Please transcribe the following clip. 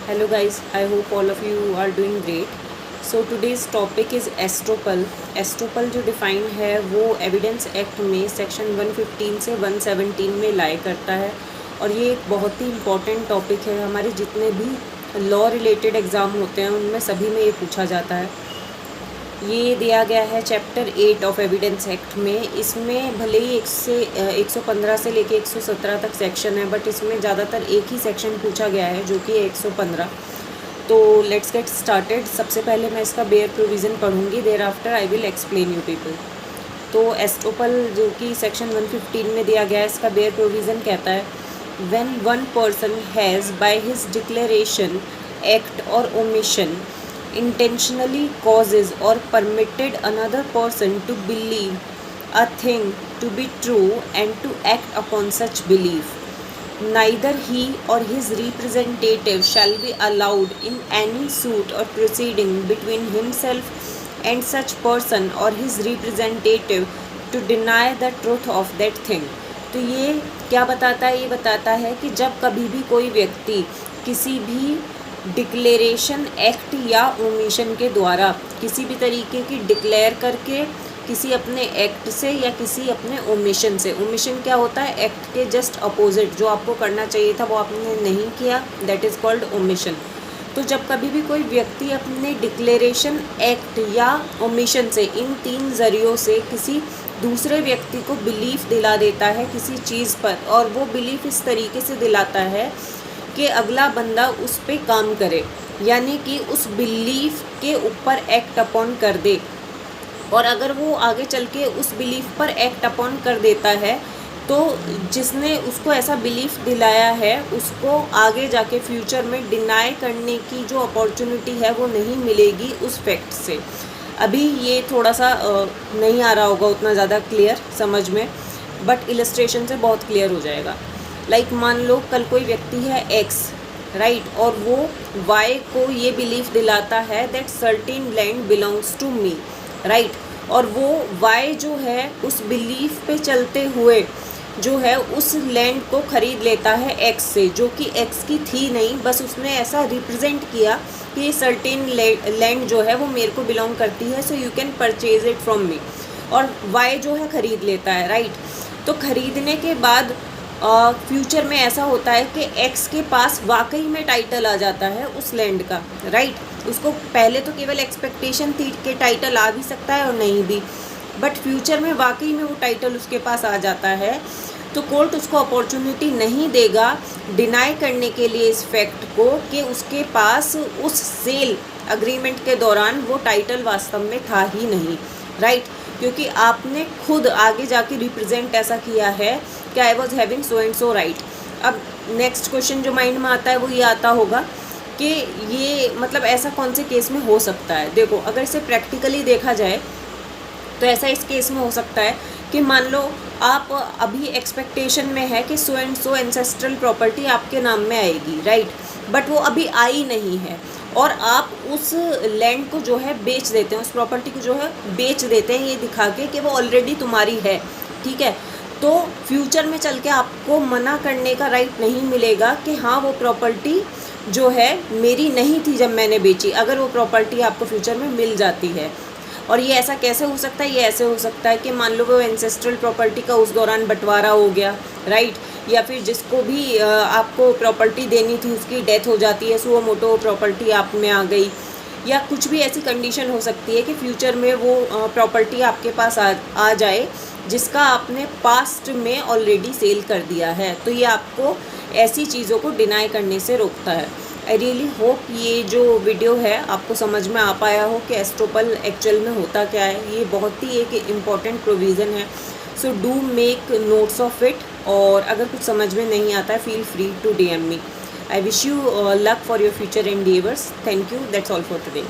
Hello guys, I hope all of you are doing great. So today's topic is एस्ट्रोपल. एस्ट्रोपल जो define है वो evidence act में section 115 से 117 में लाई करता है और ये एक बहुत ही इम्पॉर्टेंट टॉपिक है. हमारे जितने भी लॉ रिलेटेड एग्ज़ाम होते हैं उनमें सभी में ये पूछा जाता है. ये दिया गया है चैप्टर 8 ऑफ एविडेंस एक्ट में. इसमें भले ही 115 से लेके 117 तक सेक्शन है, बट इसमें ज़्यादातर एक ही सेक्शन पूछा गया है जो कि 115. तो लेट्स गेट स्टार्टेड. सबसे पहले मैं इसका बेयर प्रोविज़न पढ़ूंगी, there after I will explain you people. तो एस्ट्रोपल जो कि सेक्शन 115 में दिया गया है, इसका बेयर प्रोविज़न कहता है when one person has by his declaration, act और omission intentionally causes or permitted another person to believe a thing to be true and to act upon such belief, neither he or his representative shall be allowed in any suit or proceeding between himself and such person or his representative to deny the truth of that thing. तो ये क्या बताता है? ये बताता है कि जब कभी भी कोई व्यक्ति किसी भी डिक्लेरेशन, एक्ट या ओमिशन के द्वारा किसी भी तरीके की डिक्लेयर करके किसी अपने एक्ट से या किसी अपने ओमिशन से, ओमिशन क्या होता है? एक्ट के जस्ट अपोजिट, जो आपको करना चाहिए था वो आपने नहीं किया, दैट इज़ कॉल्ड ओमिशन. तो जब कभी भी कोई व्यक्ति अपने डिक्लेरेशन, एक्ट या ओमिशन से, इन तीन ज़रियों से किसी दूसरे व्यक्ति को बिलीफ दिला देता है किसी चीज़ पर, और वो बिलीफ इस तरीके से दिलाता है कि अगला बंदा उस पे काम करे, यानी कि उस बिलीफ के ऊपर एक्ट अपॉन कर दे, और अगर वो आगे चल के उस बिलीफ पर एक्ट अपॉन कर देता है तो जिसने उसको ऐसा बिलीफ दिलाया है उसको आगे जाके फ्यूचर में डिनाई करने की जो अपॉर्चुनिटी है वो नहीं मिलेगी उस फैक्ट से. अभी ये थोड़ा सा नहीं आ रहा होगा उतना ज़्यादा क्लियर समझ में, बट इलस्ट्रेशन से बहुत क्लियर हो जाएगा. लाइक मान लो कल कोई व्यक्ति है एक्स, राइट, और वो वाई को ये बिलीफ दिलाता है that certain land belongs to me, right, और वो वाई जो है उस बिलीफ पे चलते हुए जो है उस लैंड को ख़रीद लेता है एक्स से, जो कि एक्स की थी नहीं, बस उसने ऐसा रिप्रेजेंट किया कि ये सर्टेन लैंड जो है वो मेरे को बिलोंग करती है, so you can purchase it from me, और वाई जो है ख़रीद लेता है, राइट. तो ख़रीदने के बाद फ्यूचर में ऐसा होता है कि एक्स के पास वाकई में टाइटल आ जाता है उस लैंड का, राइट. उसको पहले तो केवल एक्सपेक्टेशन थी कि टाइटल आ भी सकता है और नहीं भी, बट फ्यूचर में वाकई में वो टाइटल उसके पास आ जाता है. तो कोर्ट उसको अपॉर्चुनिटी नहीं देगा डिनाई करने के लिए इस फैक्ट को कि उसके पास उस सेल अग्रीमेंट के दौरान वो टाइटल वास्तव में था ही नहीं, राइट, क्योंकि आपने खुद आगे जाके रिप्रेजेंट ऐसा किया है कि I was having so and so, right. अब नेक्स्ट क्वेश्चन जो माइंड में आता है वो ये आता होगा कि ये मतलब ऐसा कौन से केस में हो सकता है. देखो, अगर इसे प्रैक्टिकली देखा जाए तो ऐसा इस केस में हो सकता है कि मान लो आप अभी एक्सपेक्टेशन में है कि so and so ancestral property आपके नाम में आएगी, राइट, बट वो अभी आई नहीं है, और आप उस लैंड को जो है बेच देते हैं, उस प्रॉपर्टी को जो है बेच देते हैं ये दिखा के कि वो ऑलरेडी तुम्हारी है, ठीक है. तो फ्यूचर में चल के आपको मना करने का राइट नहीं मिलेगा कि हाँ वो प्रॉपर्टी जो है मेरी नहीं थी जब मैंने बेची, अगर वो प्रॉपर्टी आपको फ्यूचर में मिल जाती है. और ये ऐसा कैसे हो सकता है? ये ऐसे हो सकता है कि मान लो वो एंसेस्ट्रल प्रॉपर्टी का उस दौरान बंटवारा हो गया, राइट, या फिर जिसको भी आपको प्रॉपर्टी देनी थी उसकी डेथ हो जाती है, सो वो मोटो प्रॉपर्टी आप में आ गई, या कुछ भी ऐसी कंडीशन हो सकती है कि फ्यूचर में वो प्रॉपर्टी आपके पास आ जाए जिसका आपने पास्ट में ऑलरेडी सेल कर दिया है. तो ये आपको ऐसी चीज़ों को डिनाई करने से रोकता है. आई रियली होप ये जो वीडियो है आपको समझ में आ पाया हो कि एस्ट्रोपल एक्चुअल में होता क्या है. ये बहुत ही एक इम्पॉर्टेंट प्रोविज़न है, so do make notes of it, और अगर कुछ समझ में नहीं आता है feel free to DM me. I wish you luck for your future endeavors. Thank you. That's all for today.